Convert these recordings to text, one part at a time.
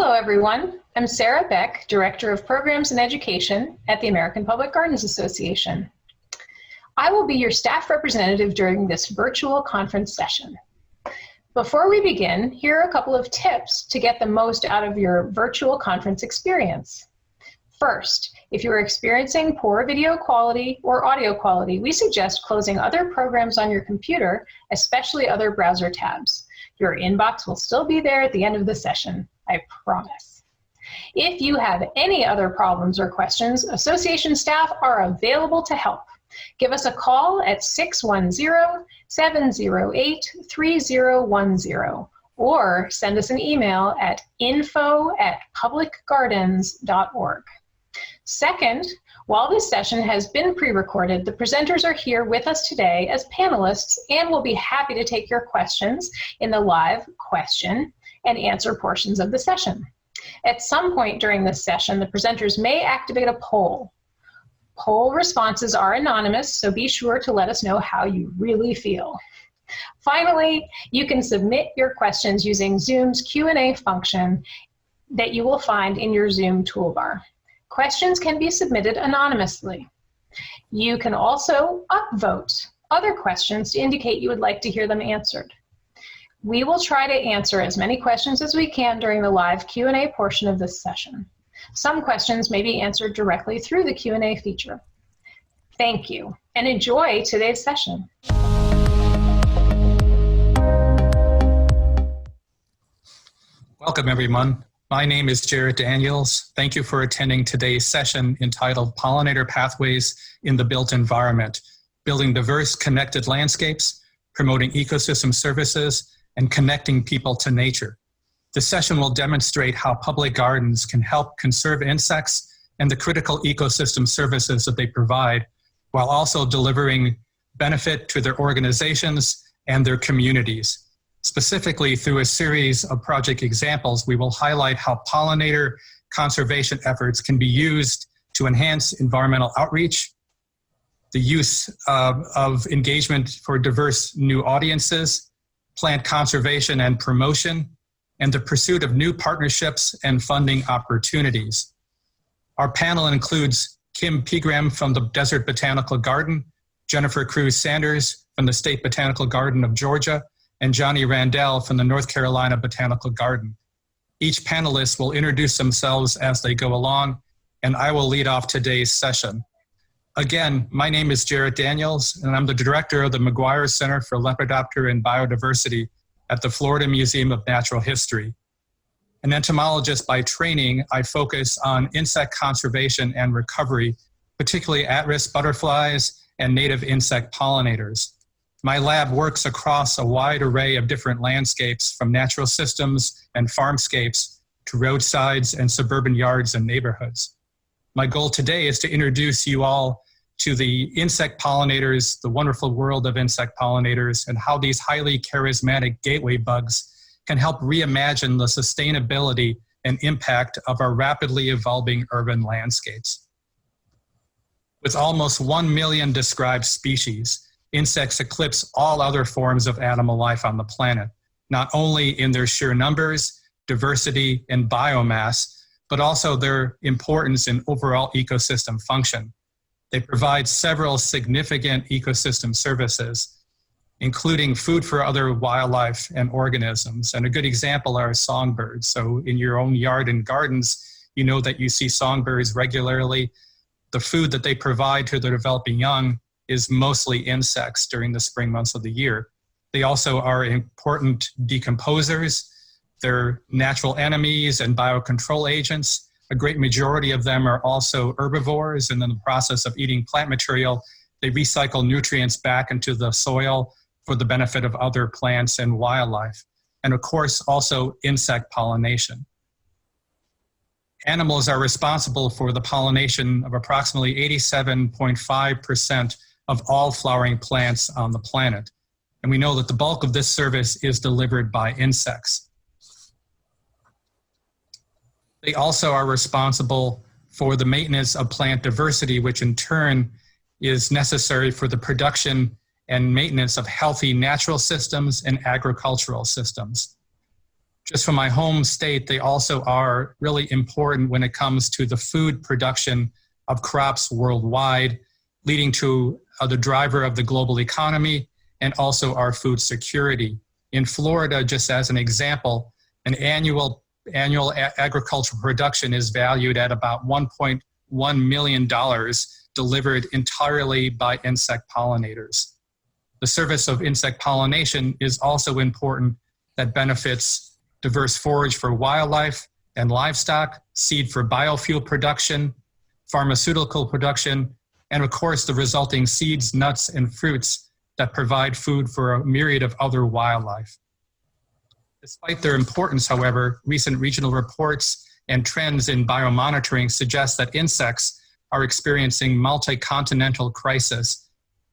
Hello, everyone. I'm Sarah Beck, Director of Programs and Education at the American Public Gardens Association. I will be your staff representative during this virtual conference session. Before we begin, here are a couple of tips to get the most out of your virtual conference experience. First, if you are experiencing poor video quality or audio quality, we suggest closing other programs on your computer, especially other browser tabs. Your inbox will still be there at the end of the session, I promise. If you have any other problems or questions, association staff are available to help. Give us a call at 610-708-3010 or send us an email at info@publicgardens.org. Second, while this session has been pre-recorded, the presenters are here with us today as panelists and will be happy to take your questions in the live question and answer portions of the session. At some point during this session, the presenters may activate a poll. Poll responses are anonymous, so be sure to let us know how you really feel. Finally, you can submit your questions using Zoom's Q&A function that you will find in your Zoom toolbar. Questions can be submitted anonymously. You can also upvote other questions to indicate you would like to hear them answered. We will try to answer as many questions as we can during the live Q&A portion of this session. Some questions may be answered directly through the Q&A feature. Thank you, and enjoy today's session. Welcome, everyone. My name is Jared Daniels. Thank you for attending today's session entitled Pollinator Pathways in the Built Environment, Building Diverse, Connected Landscapes, Promoting Ecosystem Services, and Connecting People to Nature. This session will demonstrate how public gardens can help conserve insects and the critical ecosystem services that they provide, while also delivering benefit to their organizations and their communities. Specifically, through a series of project examples, we will highlight how pollinator conservation efforts can be used to enhance environmental outreach, the use of engagement for diverse new audiences, plant conservation and promotion, and the pursuit of new partnerships and funding opportunities. Our panel includes Kim Pegram from the Desert Botanical Garden, Jennifer Cruz Sanders from the State Botanical Garden of Georgia, and Johnny Randell from the North Carolina Botanical Garden. Each panelist will introduce themselves as they go along, and I will lead off today's session. Again, my name is Jared Daniels, and I'm the director of the McGuire Center for Lepidopter and Biodiversity at the Florida Museum of Natural History. An entomologist by training, I focus on insect conservation and recovery, particularly at-risk butterflies and native insect pollinators. My lab works across a wide array of different landscapes, from natural systems and farmscapes to roadsides and suburban yards and neighborhoods. My goal today is to introduce you all to the insect pollinators, the wonderful world of insect pollinators, and how these highly charismatic gateway bugs can help reimagine the sustainability and impact of our rapidly evolving urban landscapes. With almost 1 million described species, insects eclipse all other forms of animal life on the planet, not only in their sheer numbers, diversity, and biomass, but also their importance in overall ecosystem function. They provide several significant ecosystem services, including food for other wildlife and organisms. And a good example are songbirds. So in your own yard and gardens, you know that you see songbirds regularly. The food that they provide to their developing young is mostly insects during the spring months of the year. They also are important decomposers. They're natural enemies and biocontrol agents. A great majority of them are also herbivores, and in the process of eating plant material, they recycle nutrients back into the soil for the benefit of other plants and wildlife. And of course, also insect pollination. Animals are responsible for the pollination of approximately 87.5% of all flowering plants on the planet. And we know that the bulk of this service is delivered by insects. They also are responsible for the maintenance of plant diversity, which in turn is necessary for the production and maintenance of healthy natural systems and agricultural systems. Just from my home state, they also are really important when it comes to the food production of crops worldwide, leading to the driver of the global economy and also our food security. In Florida, just as an example, an annual agricultural production is valued at about $1.1 million, delivered entirely by insect pollinators. The service of insect pollination is also important, that benefits diverse forage for wildlife and livestock, seed for biofuel production, pharmaceutical production, and of course the resulting seeds, nuts, and fruits that provide food for a myriad of other wildlife. Despite their importance, however, recent regional reports and trends in biomonitoring suggest that insects are experiencing multi-continental crisis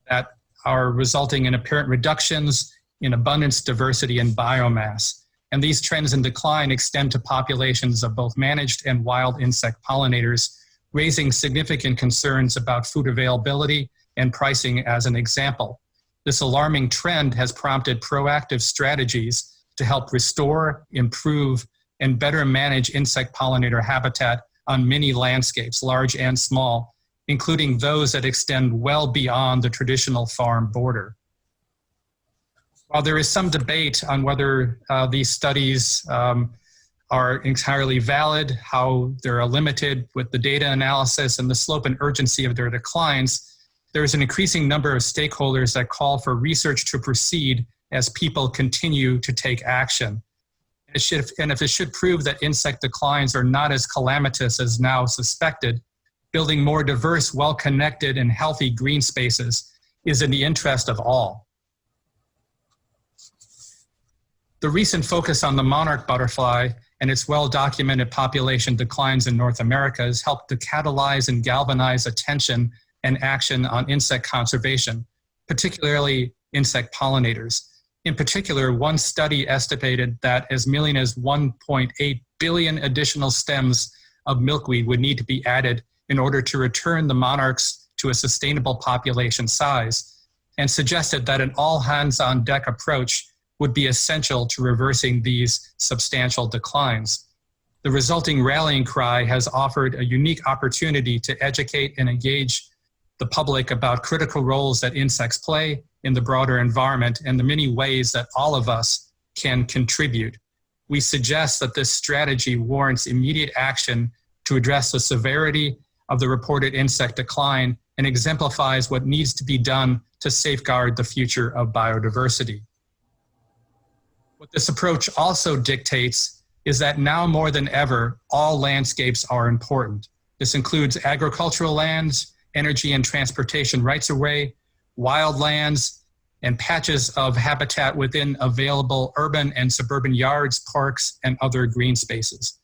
that are resulting in apparent reductions in abundance, diversity, and biomass. And these trends in decline extend to populations of both managed and wild insect pollinators, raising significant concerns about food availability and pricing as an example. This alarming trend has prompted proactive strategies to help restore, improve, and better manage insect pollinator habitat on many landscapes, large and small, including those that extend well beyond the traditional farm border. While there is some debate on whether these studies are entirely valid, how they're limited with the data analysis and the slope and urgency of their declines, there is an increasing number of stakeholders that call for research to proceed as people continue to take action. And if it should prove that insect declines are not as calamitous as now suspected, building more diverse, well-connected, and healthy green spaces is in the interest of all. The recent focus on the monarch butterfly and its well-documented population declines in North America has helped to catalyze and galvanize attention and action on insect conservation, particularly insect pollinators. In particular, one study estimated that as many as 1.8 billion additional stems of milkweed would need to be added in order to return the monarchs to a sustainable population size, and suggested that an all-hands-on-deck approach would be essential to reversing these substantial declines. The resulting rallying cry has offered a unique opportunity to educate and engage the public about critical roles that insects play in the broader environment and the many ways that all of us can contribute. We suggest that this strategy warrants immediate action to address the severity of the reported insect decline and exemplifies what needs to be done to safeguard the future of biodiversity. What this approach also dictates is that now more than ever, all landscapes are important. This includes agricultural lands, energy and transportation rights-of-way, wild lands, and patches of habitat within available urban and suburban yards, parks, and other green spaces.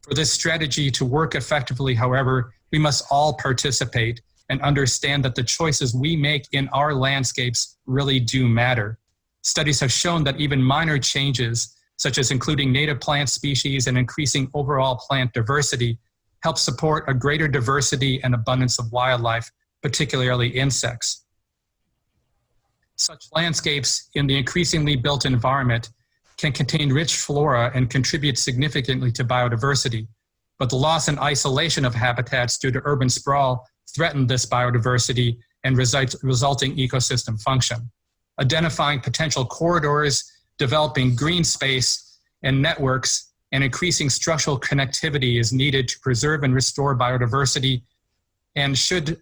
For this strategy to work effectively, however, we must all participate and understand that the choices we make in our landscapes really do matter. Studies have shown that even minor changes, such as including native plant species and increasing overall plant diversity, help support a greater diversity and abundance of wildlife, particularly insects. Such landscapes in the increasingly built environment can contain rich flora and contribute significantly to biodiversity, but the loss and isolation of habitats due to urban sprawl threaten this biodiversity and resulting ecosystem function. Identifying potential corridors, developing green space and networks, and increasing structural connectivity is needed to preserve and restore biodiversity and should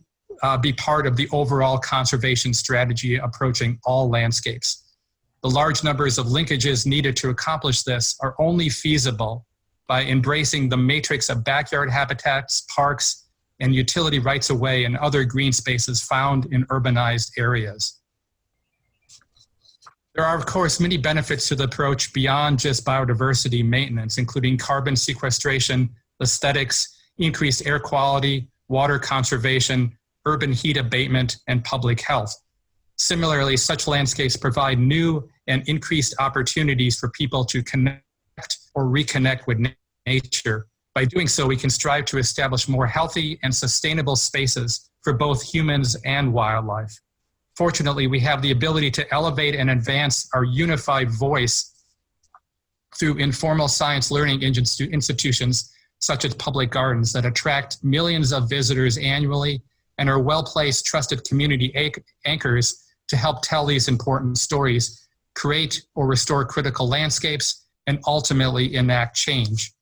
be part of the overall conservation strategy approaching all landscapes. The large numbers of linkages needed to accomplish this are only feasible by embracing the matrix of backyard habitats, parks, and utility rights-of-way and other green spaces found in urbanized areas. There are, of course, many benefits to the approach beyond just biodiversity maintenance, including carbon sequestration, aesthetics, increased air quality, water conservation, urban heat abatement, and public health. Similarly, such landscapes provide new and increased opportunities for people to connect or reconnect with nature. By doing so, we can strive to establish more healthy and sustainable spaces for both humans and wildlife. Fortunately, we have the ability to elevate and advance our unified voice through informal science learning institutions such as public gardens that attract millions of visitors annually and are well-placed, trusted community anchors to help tell these important stories, create or restore critical landscapes, and ultimately enact change.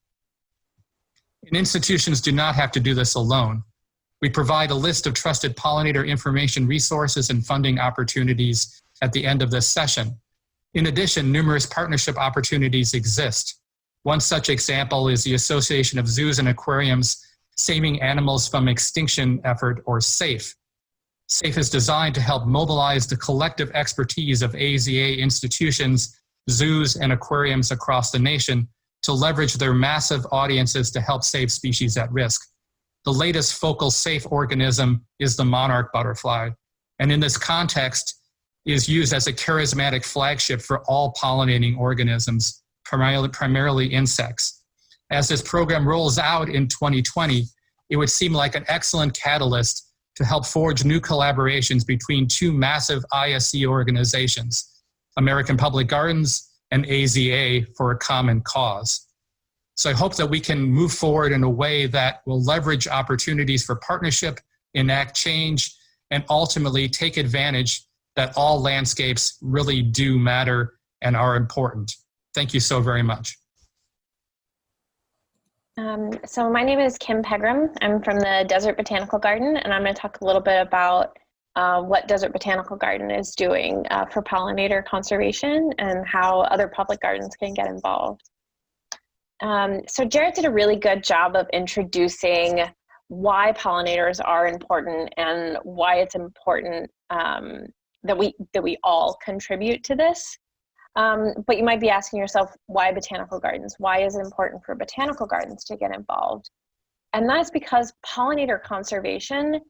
And institutions do not have to do this alone. We provide a list of trusted pollinator information resources and funding opportunities at the end of this session. In addition, numerous partnership opportunities exist. One such example is the Association of Zoos and Aquariums Saving Animals from Extinction effort, or SAFE. SAFE is designed to help mobilize the collective expertise of AZA institutions, zoos, and aquariums across the nation to leverage their massive audiences to help save species at risk. The latest focal SAFE organism is the monarch butterfly, and in this context is used as a charismatic flagship for all pollinating organisms, primarily insects. As this program rolls out in 2020, it would seem like an excellent catalyst to help forge new collaborations between two massive ISC organizations, American Public Gardens and AZA, for a common cause. So I hope that we can move forward in a way that will leverage opportunities for partnership, enact change, and ultimately take advantage that all landscapes really do matter and are important. Thank you so very much. So my name is Kim Pegram. I'm from the Desert Botanical Garden, and I'm going to talk a little bit about what Desert Botanical Garden is doing for pollinator conservation and how other public gardens can get involved. So Jarrett did a really good job of introducing why pollinators are important and why it's important that we all contribute to this. But you might be asking yourself, why botanical gardens? Why is it important for botanical gardens to get involved? And that's because pollinator conservation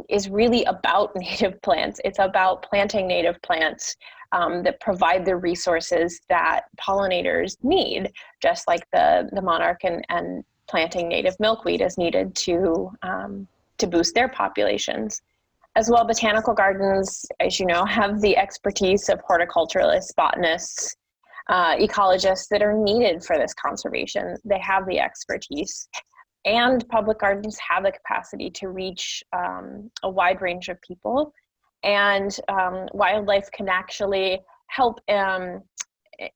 is really about native plants. It's about planting native plants that provide the resources that pollinators need, just like the monarch and planting native milkweed is needed to boost their populations. As well, botanical gardens, as you know, have the expertise of horticulturalists, botanists, ecologists that are needed for this conservation. They have the expertise, and public gardens have the capacity to reach a wide range of people, and wildlife can actually help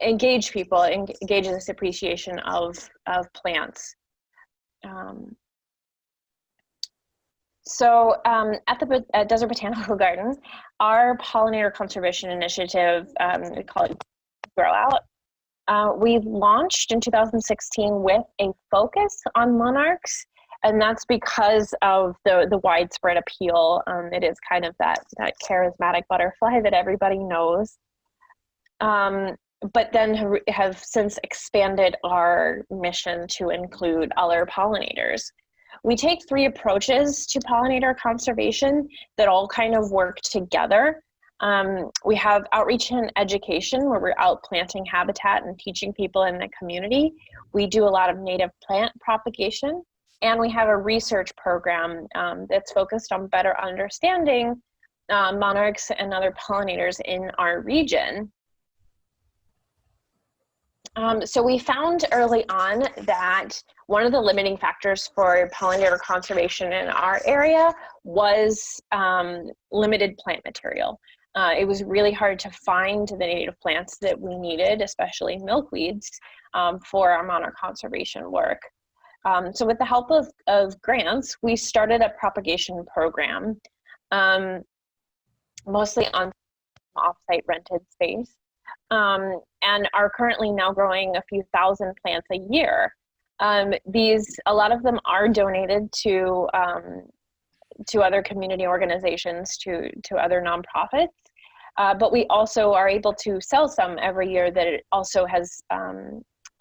engage people, engage in this appreciation of plants. So at Desert Botanical Garden, our pollinator conservation initiative, we call it Grow Out, we launched in 2016 with a focus on monarchs, and that's because of the widespread appeal. It is kind of that charismatic butterfly that everybody knows. But then have since expanded our mission to include other pollinators. We take three approaches to pollinator conservation that all kind of work together. We have outreach and education, where we're out planting habitat and teaching people in the community. We do a lot of native plant propagation, and we have a research program that's focused on better understanding monarchs and other pollinators in our region. So we found early on that one of the limiting factors for pollinator conservation in our area was limited plant material. It was really hard to find the native plants that we needed, especially milkweeds, for our monarch conservation work. So with the help of grants, we started a propagation program, mostly on off-site rented space. And are currently now growing a few thousand plants a year. A lot of them are donated to other community organizations, to other nonprofits, but we also are able to sell some every year that it also has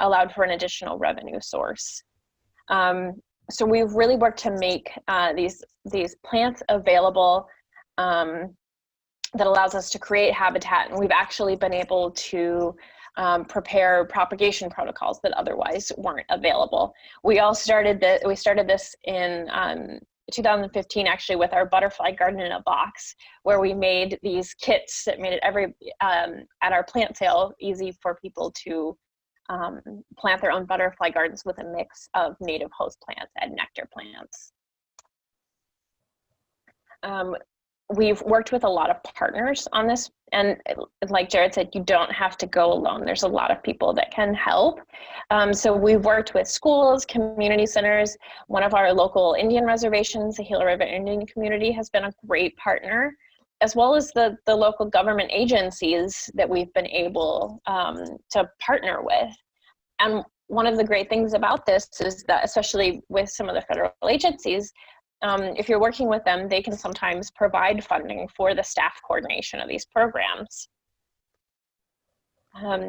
allowed for an additional revenue source. So we've really worked to make these plants available that allows us to create habitat, and we've actually been able to prepare propagation protocols that otherwise weren't available. We started this in 2015, actually, with our butterfly garden in a box, where we made these kits that made it at our plant sale easy for people to plant their own butterfly gardens with a mix of native host plants and nectar plants. We've worked with a lot of partners on this, and like Jared said, you don't have to go alone. There's a lot of people that can help. So we've worked with schools, community centers. One of our local Indian reservations, the Gila River Indian community, has been a great partner, as well as the local government agencies that we've been able to partner with. And one of the great things about this is that, especially with some of the federal agencies, if you're working with them, they can sometimes provide funding for the staff coordination of these programs.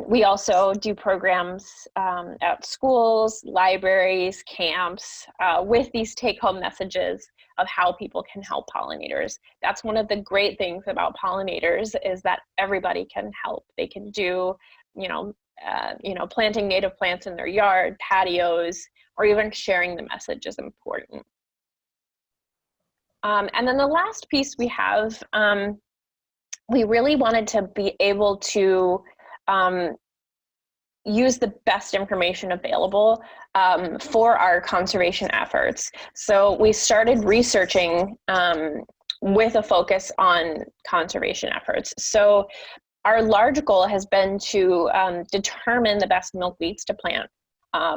We also do programs at schools, libraries, camps, with these take-home messages of how people can help pollinators. That's one of the great things about pollinators, is that everybody can help. They can do, planting native plants in their yard, patios, or even sharing the message is important. And then the last piece we have, we really wanted to be able to use the best information available for our conservation efforts. So we started researching with a focus on conservation efforts. So our large goal has been to determine the best milkweeds to plant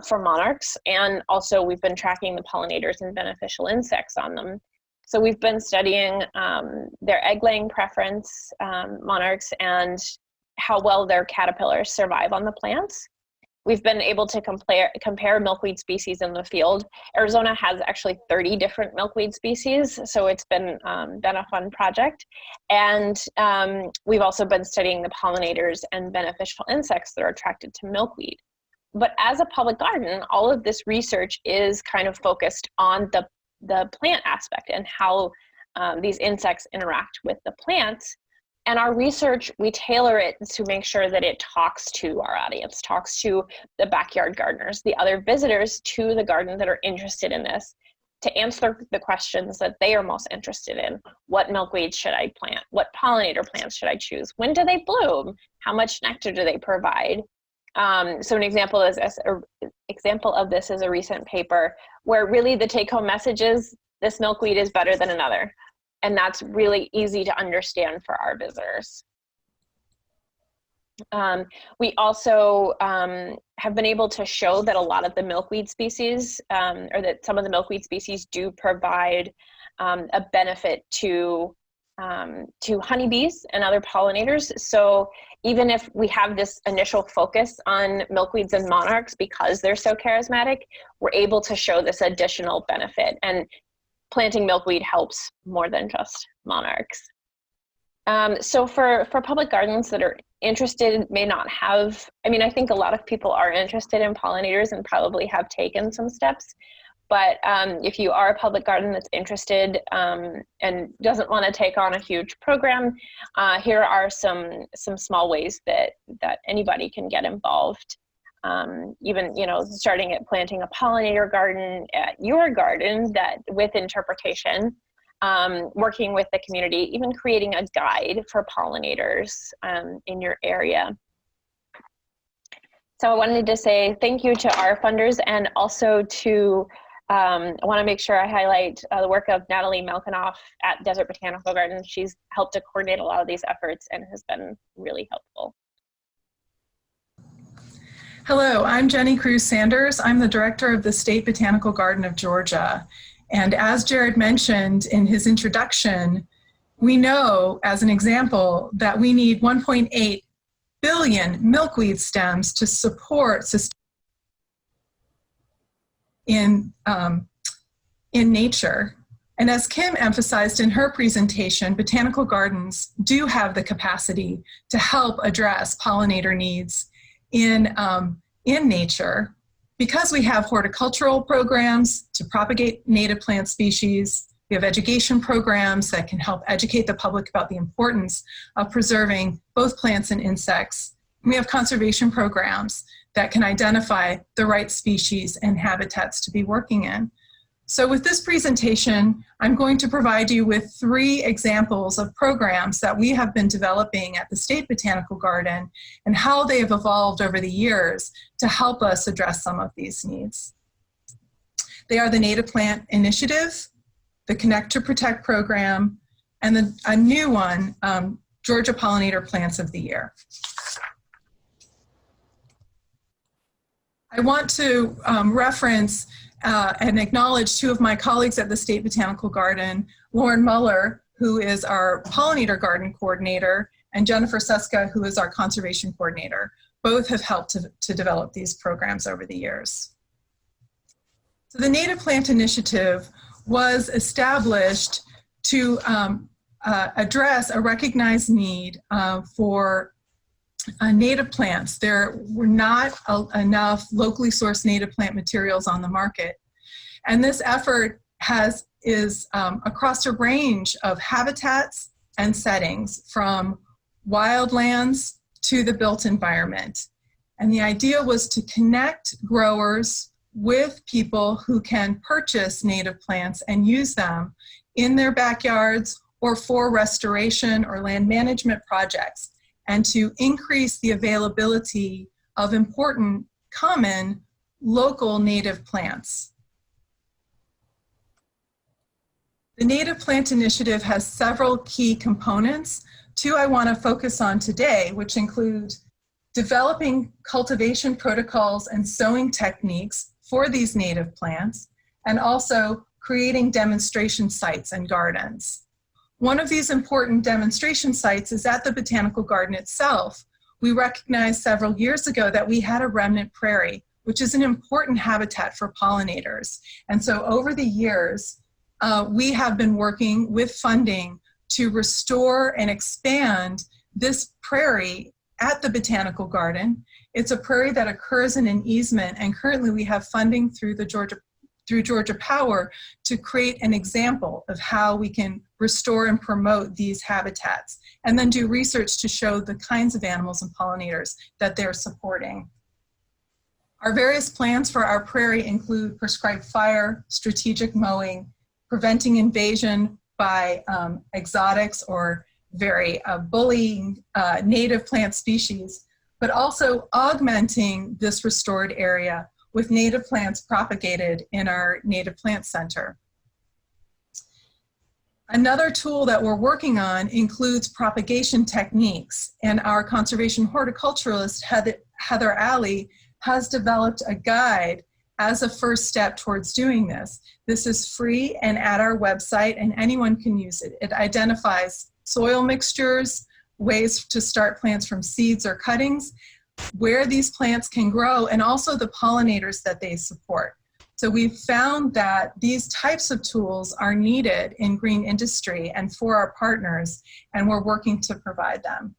for monarchs, and also we've been tracking the pollinators and beneficial insects on them. So we've been studying their egg-laying preference, monarchs, and how well their caterpillars survive on the plants. We've been able to compare milkweed species in the field. Arizona has actually 30 different milkweed species, so it's been a fun project. And we've also been studying the pollinators and beneficial insects that are attracted to milkweed. But as a public garden, all of this research is kind of focused on the plant aspect and how these insects interact with the plants. And our research, we tailor it to make sure that it talks to our audience, talks to the backyard gardeners, the other visitors to the garden that are interested in this, to answer the questions that they are most interested in. What milkweeds should I plant? What pollinator plants should I choose? When do they bloom? How much nectar do they provide? So an example of this is a recent paper where really the take-home message is, this milkweed is better than another. And that's really easy to understand for our visitors. We also have been able to show that a lot of the milkweed species, or that some of the milkweed species do provide a benefit to honeybees and other pollinators. So even if we have this initial focus on milkweeds and monarchs because they're so charismatic, we're able to show this additional benefit. And planting milkweed helps more than just monarchs. So for public gardens that are interested, may not have, I think a lot of people are interested in pollinators and probably have taken some steps. But if you are a public garden that's interested and doesn't want to take on a huge program, here are some small ways that anybody can get involved. Even starting at planting a pollinator garden at your garden that with interpretation, working with the community, even creating a guide for pollinators in your area. So I wanted to say thank you to our funders, and also to I want to make sure I highlight the work of Natalie Malkinoff at Desert Botanical Garden. She's helped to coordinate a lot of these efforts and has been really helpful. Hello, I'm Jenny Cruz Sanders. I'm the director of the State Botanical Garden of Georgia. And as Jared mentioned in his introduction, we know, as an example, that we need 1.8 billion milkweed stems to support in nature. And as Kim emphasized in her presentation, botanical gardens do have the capacity to help address pollinator needs in nature, because we have horticultural programs to propagate native plant species. We have education programs that can help educate the public about the importance of preserving both plants and insects. And we have conservation programs that can identify the right species and habitats to be working in. So with this presentation, I'm going to provide you with 3 examples of programs that we have been developing at the State Botanical Garden and how they have evolved over the years to help us address some of these needs. They are the Native Plant Initiative, the Connect to Protect program, and a new one, Georgia Pollinator Plants of the Year. I want to reference and acknowledge 2 of my colleagues at the State Botanical Garden, Lauren Muller, who is our Pollinator Garden Coordinator, and Jennifer Suska, who is our Conservation Coordinator. Both have helped to develop these programs over the years. So the Native Plant Initiative was established to address a recognized need for native plants. There were not enough locally sourced native plant materials on the market. And this effort is across a range of habitats and settings, from wildlands to the built environment. And the idea was to connect growers with people who can purchase native plants and use them in their backyards or for restoration or land management projects, and to increase the availability of important, common, local native plants. The Native Plant Initiative has several key components. 2 I want to focus on today, which include developing cultivation protocols and sowing techniques for these native plants, and also creating demonstration sites and gardens. One of these important demonstration sites is at the Botanical Garden itself. We recognized several years ago that we had a remnant prairie, which is an important habitat for pollinators. And so over the years, we have been working with funding to restore and expand this prairie at the Botanical Garden. It's a prairie that occurs in an easement, and currently we have funding through Georgia Power to create an example of how we can restore and promote these habitats, and then do research to show the kinds of animals and pollinators that they're supporting. Our various plans for our prairie include prescribed fire, strategic mowing, preventing invasion by exotics or very bullying native plant species, but also augmenting this restored area with native plants propagated in our Native Plant Center. Another tool that we're working on includes propagation techniques, and our conservation horticulturalist, Heather Alley, has developed a guide as a first step towards doing this. This is free and at our website, and anyone can use it. It identifies soil mixtures, ways to start plants from seeds or cuttings, where these plants can grow, and also the pollinators that they support. So we've found that these types of tools are needed in green industry and for our partners, and we're working to provide them.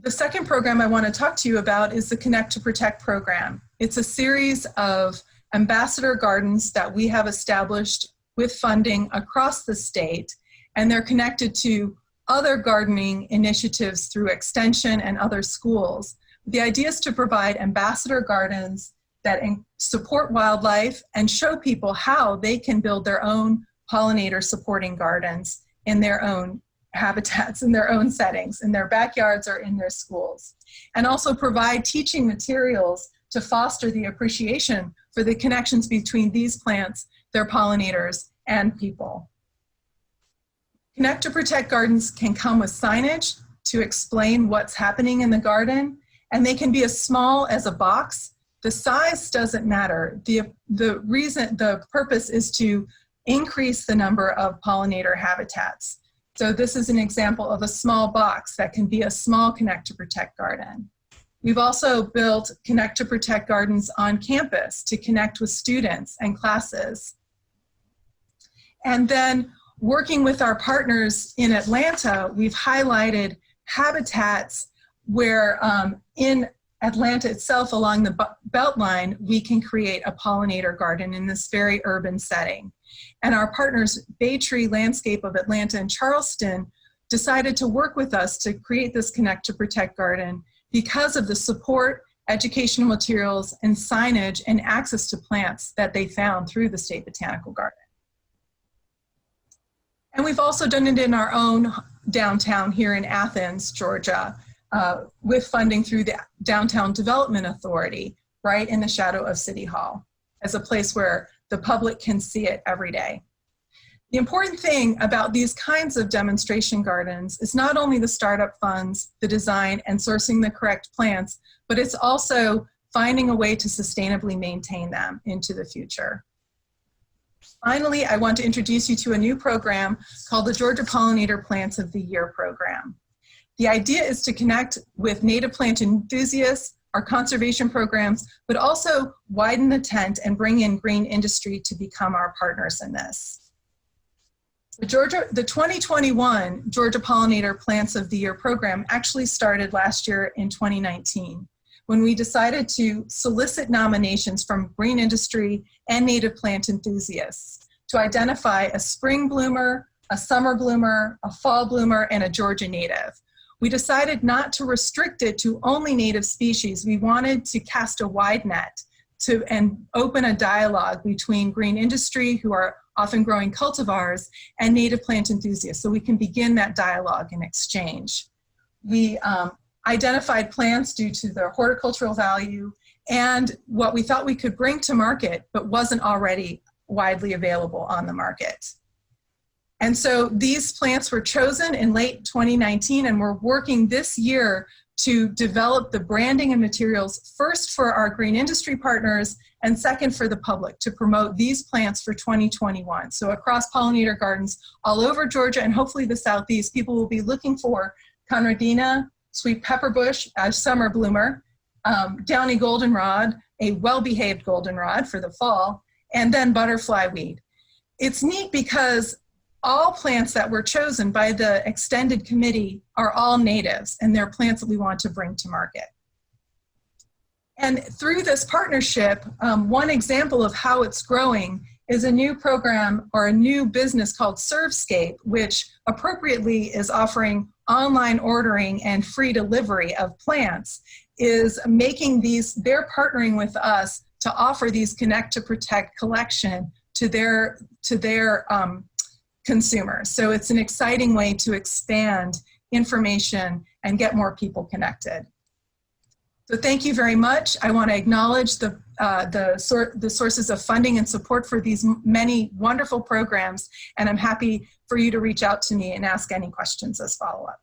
The second program I want to talk to you about is the Connect to Protect program. It's a series of ambassador gardens that we have established with funding across the state, and they're connected to other gardening initiatives through extension and other schools. The idea is to provide ambassador gardens that support wildlife and show people how they can build their own pollinator supporting gardens in their own habitats, in their own settings, in their backyards or in their schools. And also provide teaching materials to foster the appreciation for the connections between these plants, their pollinators, and people. Connect to Protect gardens can come with signage to explain what's happening in the garden, and they can be as small as a box. The size doesn't matter. The purpose is to increase the number of pollinator habitats. So this is an example of a small box that can be a small Connect to Protect garden. We've also built Connect to Protect gardens on campus to connect with students and classes. And then working with our partners in Atlanta, we've highlighted habitats where in Atlanta itself, along the Beltline, we can create a pollinator garden in this very urban setting. And our partners, Bay Tree Landscape of Atlanta and Charleston, decided to work with us to create this Connect to Protect garden because of the support educational materials, and signage and access to plants that they found through the State Botanical Garden. And we've also done it in our own downtown here in Athens, Georgia, with funding through the Downtown Development Authority, right in the shadow of City Hall, as a place where the public can see it every day. The important thing about these kinds of demonstration gardens is not only the startup funds, the design, and sourcing the correct plants, but it's also finding a way to sustainably maintain them into the future. Finally, I want to introduce you to a new program called the Georgia Pollinator Plants of the Year program. The idea is to connect with native plant enthusiasts, our conservation programs, but also widen the tent and bring in green industry to become our partners in this. The 2021 Georgia Pollinator Plants of the Year program actually started last year in 2019, when we decided to solicit nominations from green industry and native plant enthusiasts to identify a spring bloomer, a summer bloomer, a fall bloomer, and a Georgia native. We decided not to restrict it to only native species. We wanted to cast a wide net and open a dialogue between green industry, who are often growing cultivars, and native plant enthusiasts, so we can begin that dialogue and exchange. We identified plants due to their horticultural value and what we thought we could bring to market, but wasn't already widely available on the market. And so these plants were chosen in late 2019, and we're working this year to develop the branding and materials, first for our green industry partners, and second for the public, to promote these plants for 2021. So across pollinator gardens all over Georgia and hopefully the Southeast, people will be looking for Conradina, sweet pepperbush, a summer bloomer, downy goldenrod, a well-behaved goldenrod for the fall, and then butterfly weed. It's neat because all plants that were chosen by the extended committee are all natives, and they're plants that we want to bring to market. And through this partnership, one example of how it's growing is a new program or a new business called Servescape, which appropriately is offering online ordering and free delivery of plants, is making these, they're partnering with us to offer these Connect to Protect collection to their consumers. So it's an exciting way to expand information and get more people connected. So thank you very much. I want to acknowledge the sources of funding and support for these many wonderful programs, and I'm happy for you to reach out to me and ask any questions as follow-up.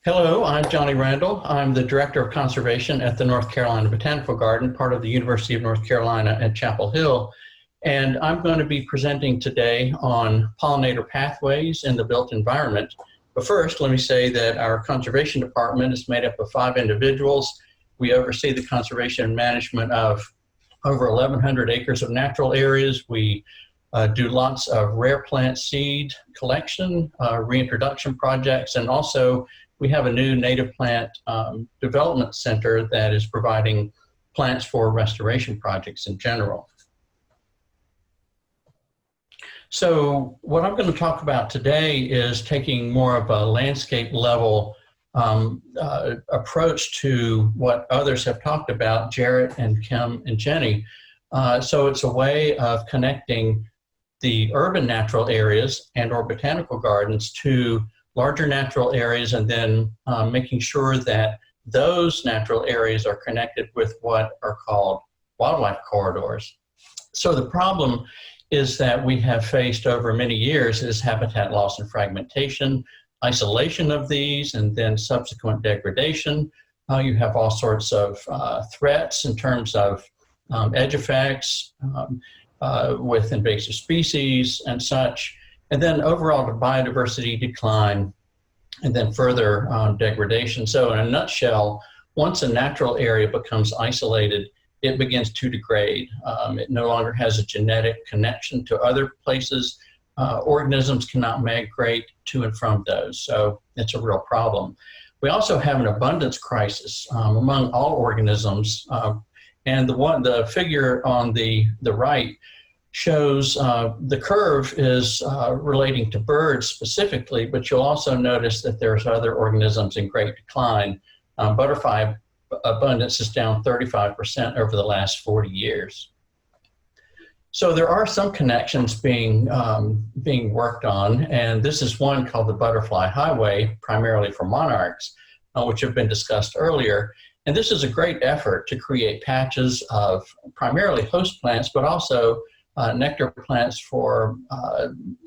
Hello, I'm Johnny Randall. I'm the Director of Conservation at the North Carolina Botanical Garden, part of the University of North Carolina at Chapel Hill. And I'm going to be presenting today on pollinator pathways in the built environment. But first, let me say that our conservation department is made up of 5 individuals. We oversee the conservation and management of over 1,100 acres of natural areas. We do lots of rare plant seed collection, reintroduction projects, and also we have a new native plant development center that is providing plants for restoration projects in general. So what I'm going to talk about today is taking more of a landscape level approach to what others have talked about, Jarrett and Kim and Jenny. So it's a way of connecting the urban natural areas and or botanical gardens to larger natural areas, and then making sure that those natural areas are connected with what are called wildlife corridors. So the problem is that we have faced over many years is habitat loss and fragmentation, isolation of these, and then subsequent degradation. You have all sorts of threats in terms of edge effects with invasive species and such, and then overall biodiversity decline, and then further degradation. So in a nutshell, once a natural area becomes isolated, it begins to degrade. It no longer has a genetic connection to other places. Organisms cannot migrate to and from those, so it's a real problem. We also have an abundance crisis among all organisms, and the figure on the right shows the curve is relating to birds specifically, but you'll also notice that there's other organisms in great decline. Butterfly abundance is down 35% over the last 40 years. So there are some connections being worked on, and this is one called the Butterfly Highway, primarily for monarchs, which have been discussed earlier. And this is a great effort to create patches of primarily host plants, but also nectar plants for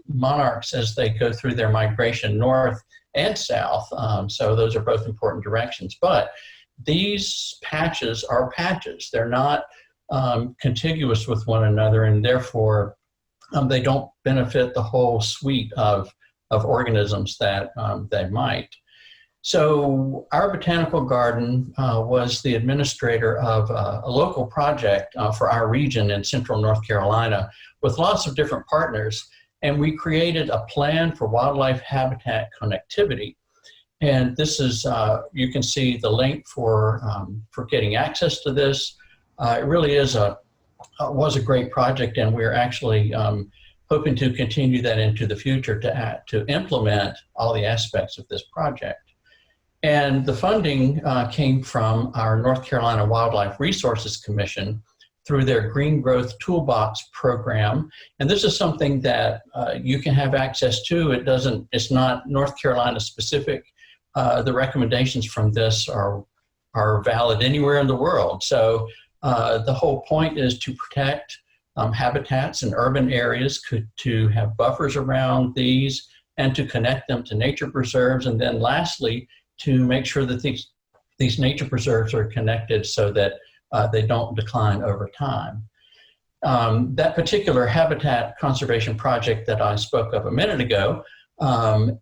monarchs as they go through their migration north and south. So those are both important directions. But these patches are patches. They're not contiguous with one another, and therefore they don't benefit the whole suite of organisms that they might. So our botanical garden was the administrator of a local project for our region in central North Carolina with lots of different partners, and we created a plan for wildlife habitat connectivity. And this is, you can see the link for getting access to this. It really is was a great project, and we're actually hoping to continue that into the future to implement all the aspects of this project. And the funding came from our North Carolina Wildlife Resources Commission through their Green Growth Toolbox program. And this is something that you can have access to. It's not North Carolina specific. The recommendations from this are valid anywhere in the world. So the whole point is to protect habitats in urban areas, to have buffers around these, and to connect them to nature preserves. And then lastly, to make sure that these nature preserves are connected so that they don't decline over time. That particular habitat conservation project that I spoke of a minute ago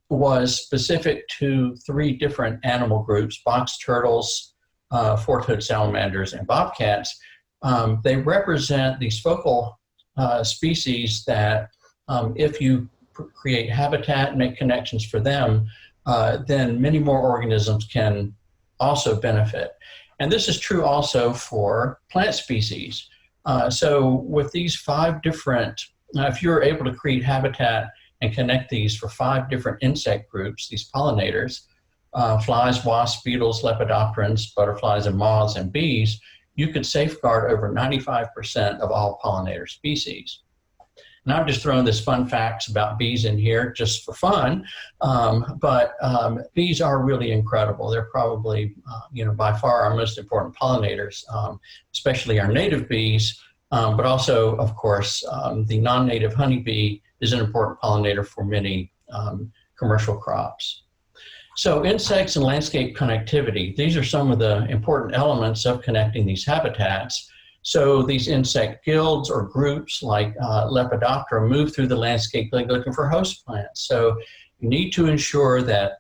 was specific to 3 different animal groups: box turtles, four-toed salamanders, and bobcats. They represent these focal species that if you create habitat, make connections for them, then many more organisms can also benefit. And this is true also for plant species. So with these 5 different, if you're able to create habitat and connect these for 5 different insect groups, these pollinators, flies, wasps, beetles, lepidopterans, butterflies, and moths, and bees, you could safeguard over 95% of all pollinator species. And I'm just throwing this fun facts about bees in here just for fun, but bees are really incredible. They're probably, by far our most important pollinators, especially our native bees, but also, of course, the non-native honeybee is an important pollinator for many commercial crops. So insects and landscape connectivity, these are some of the important elements of connecting these habitats. So these insect guilds or groups like Lepidoptera move through the landscape looking for host plants. So you need to ensure that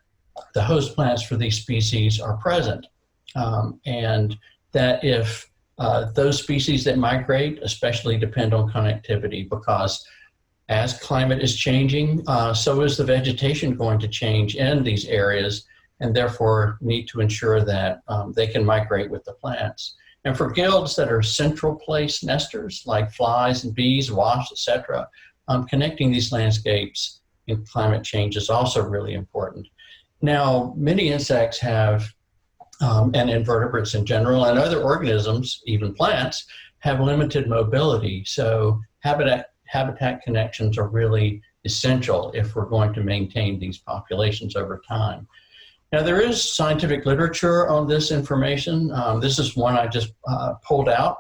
the host plants for these species are present, and that if those species that migrate especially depend on connectivity, because as climate is changing, so is the vegetation going to change in these areas, and therefore need to ensure that they can migrate with the plants. And for guilds that are central place nesters, like flies and bees, wasps, etc., connecting these landscapes in climate change is also really important. Now, many insects have, and invertebrates in general, and other organisms, even plants, have limited mobility. So habitat connections are really essential if we're going to maintain these populations over time. Now, there is scientific literature on this information. This is one I just pulled out.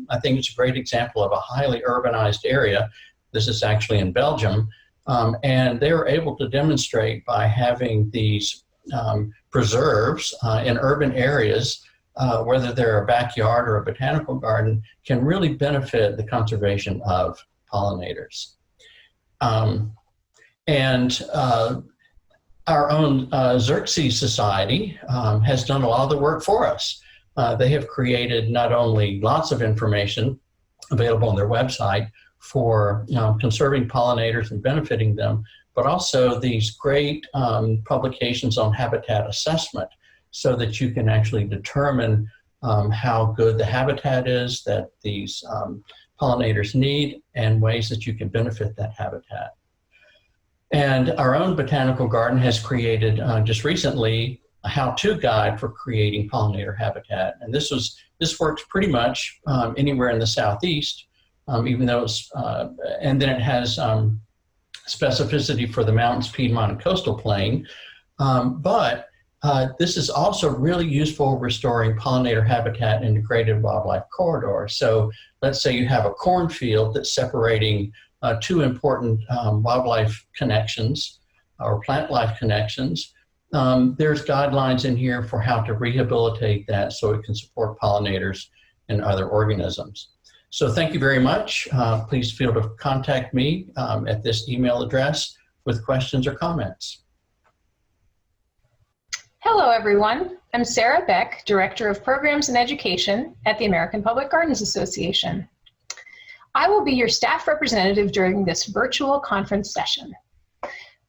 I think it's a great example of a highly urbanized area. This is actually in Belgium. And they were able to demonstrate by having these preserves in urban areas, whether they're a backyard or a botanical garden, can really benefit the conservation of pollinators. Our own Xerxes Society has done a lot of the work for us. They have created not only lots of information available on their website for conserving pollinators and benefiting them, but also these great publications on habitat assessment so that you can actually determine how good the habitat is that these pollinators need and ways that you can benefit that habitat. And our own botanical garden has created just recently how-to guide for creating pollinator habitat. And this works pretty much anywhere in the Southeast, even though it's, and then it has specificity for the mountains, Piedmont, and coastal plain. But this is also really useful restoring pollinator habitat in degraded wildlife corridors. So let's say you have a cornfield that's separating two important wildlife connections or plant life connections. There's guidelines in here for how to rehabilitate that so it can support pollinators and other organisms. So thank you very much. Please feel to contact me at this email address with questions or comments. Hello, everyone. I'm Sarah Beck, Director of Programs and Education at the American Public Gardens Association. I will be your staff representative during this virtual conference session.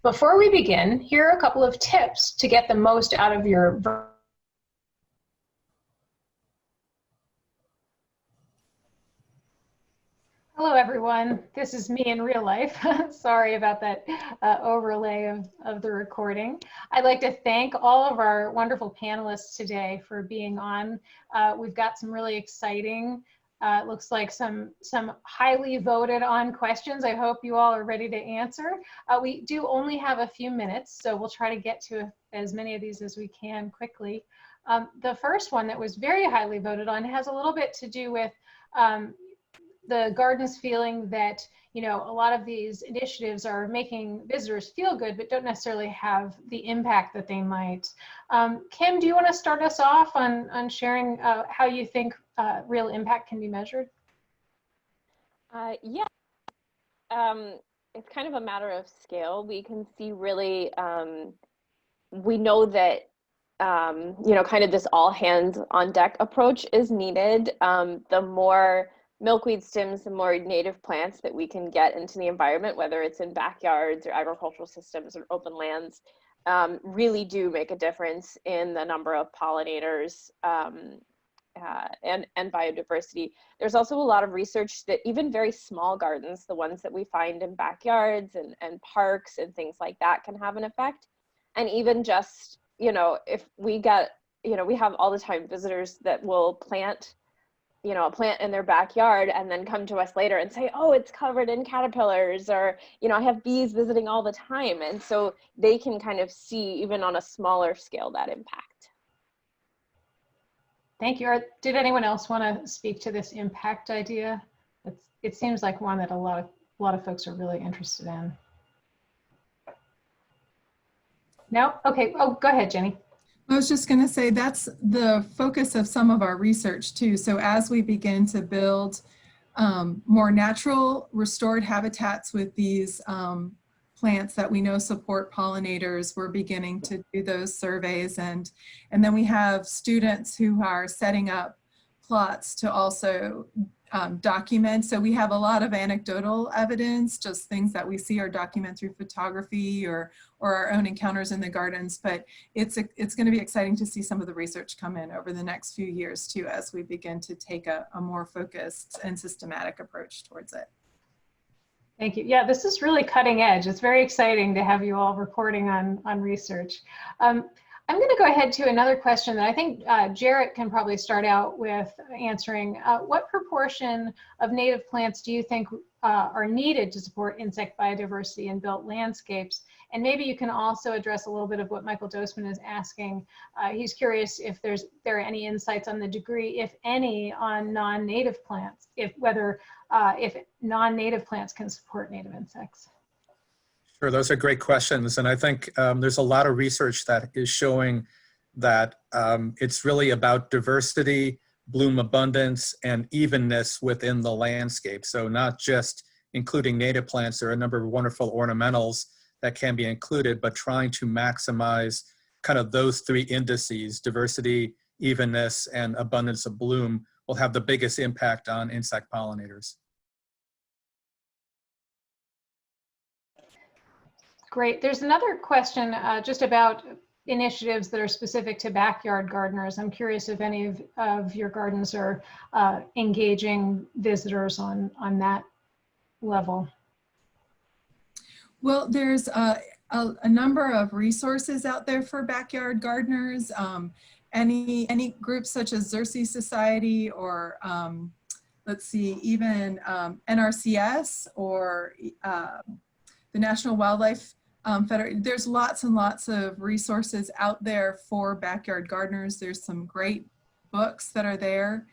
Before we begin, here are a couple of tips to get the most out of your Hello, everyone. This is me in real life. Sorry about that overlay of the recording. I'd like to thank all of our wonderful panelists today for being on. We've got some really exciting, looks like some highly voted on questions. I hope you all are ready to answer. We do only have a few minutes, so we'll try to get to as many of these as we can quickly. The first one that was very highly voted on has a little bit to do with the gardens feeling that, you know, a lot of these initiatives are making visitors feel good, but don't necessarily have the impact that they might. Kim, do you want to start us off on sharing how you think real impact can be measured? Yeah, it's kind of a matter of scale. We can see really, we know that, you know, kind of this all hands on deck approach is needed. The more milkweed stems, the more native plants that we can get into the environment, whether it's in backyards or agricultural systems or open lands, really do make a difference in the number of pollinators and biodiversity. There's also a lot of research that even very small gardens, the ones that we find in backyards and parks and things like that, can have an effect. And even just, you know, if we get, you know, we have all the time visitors that will plant, you know, a plant in their backyard and then come to us later and say, oh, it's covered in caterpillars, or, you know, I have bees visiting all the time. And so they can kind of see, even on a smaller scale, that impact. Thank you. Did anyone else want to speak to this impact idea? It seems like one that a lot of folks are really interested in. No? Okay. Oh, go ahead, Jenny. I was just going to say that's the focus of some of our research too. So as we begin to build more natural restored habitats with these plants that we know support pollinators, we're beginning to do those surveys, and then we have students who are setting up plots to also document. So we have a lot of anecdotal evidence, just things that we see or document through photography or our own encounters in the gardens. But it's going to be exciting to see some of the research come in over the next few years too, as we begin to take a more focused and systematic approach towards it. Thank you. Yeah, this is really cutting edge. It's very exciting to have you all reporting on research. I'm going to go ahead to another question that I think Jarrett can probably start out with answering. What proportion of native plants do you think are needed to support insect biodiversity in built landscapes? And maybe you can also address a little bit of what Michael Dosman is asking. He's curious if there are any insights on the degree, if any, on non-native plants, if non-native plants can support native insects. Sure, those are great questions. And I think there's a lot of research that is showing that it's really about diversity, bloom abundance, and evenness within the landscape. So not just including native plants, there are a number of wonderful ornamentals that can be included, but trying to maximize kind of those three indices, diversity, evenness, and abundance of bloom, will have the biggest impact on insect pollinators. Great. There's another question just about initiatives that are specific to backyard gardeners. I'm curious if any of your gardens are engaging visitors on that level. Well, there's a number of resources out there for backyard gardeners. Any groups such as Xerces Society or let's see, even NRCS or the National Wildlife Federation. There's lots and lots of resources out there for backyard gardeners. There's some great books that are there.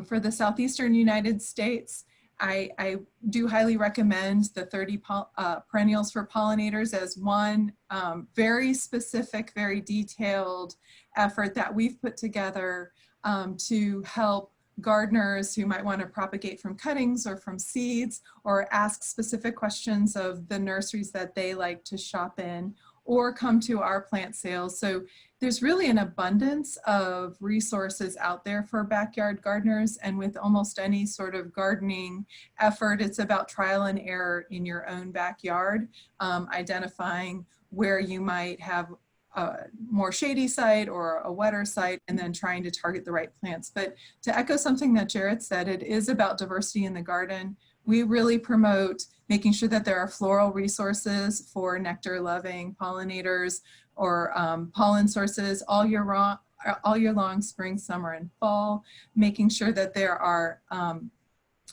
For the Southeastern United States, I do highly recommend the 30 perennials for pollinators as one very specific, very detailed effort that we've put together to help gardeners who might want to propagate from cuttings or from seeds or ask specific questions of the nurseries that they like to shop in or come to our plant sales. So there's really an abundance of resources out there for backyard gardeners, and with almost any sort of gardening effort, it's about trial and error in your own backyard, identifying where you might have a more shady site or a wetter site, and then trying to target the right plants. But to echo something that Jarrett said, it is about diversity in the garden. We really promote making sure that there are floral resources for nectar-loving pollinators or pollen sources all year long, spring, summer, and fall. Making sure that there are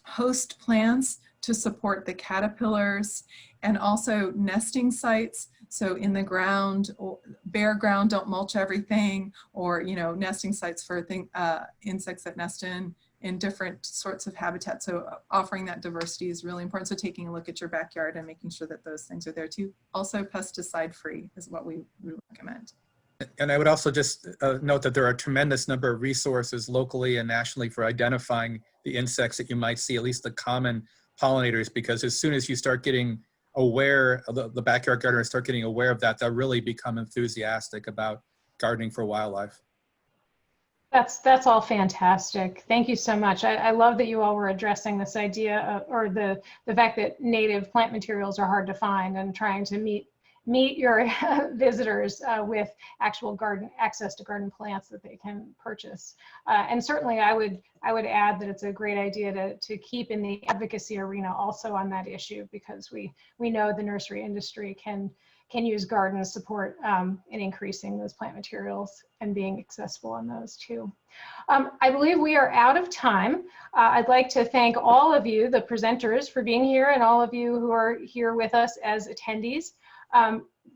host plants to support the caterpillars, and also nesting sites. So in the ground, or bare ground, don't mulch everything, or nesting sites for insects that nest in different sorts of habitats. So offering that diversity is really important. So taking a look at your backyard and making sure that those things are there too. Also pesticide free is what we recommend. And I would also just note that there are a tremendous number of resources locally and nationally for identifying the insects that you might see, at least the common pollinators, because as soon as you start getting aware, the backyard gardeners start getting aware of that, they'll really become enthusiastic about gardening for wildlife. That's all fantastic. Thank you so much. I love that you all were addressing this idea of, or the fact that native plant materials are hard to find, and trying to meet your visitors with actual access to garden plants that they can purchase. And certainly I would add that it's a great idea to keep in the advocacy arena also on that issue, because we know the nursery industry can use garden support in increasing those plant materials and being accessible on those too. I believe we are out of time. I'd like to thank all of you, the presenters, for being here, and all of you who are here with us as attendees.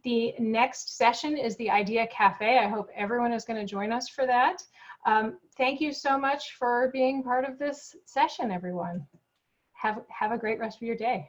The next session is the Idea Cafe. I hope everyone is going to join us for that. Thank you so much for being part of this session, everyone. Have a great rest of your day.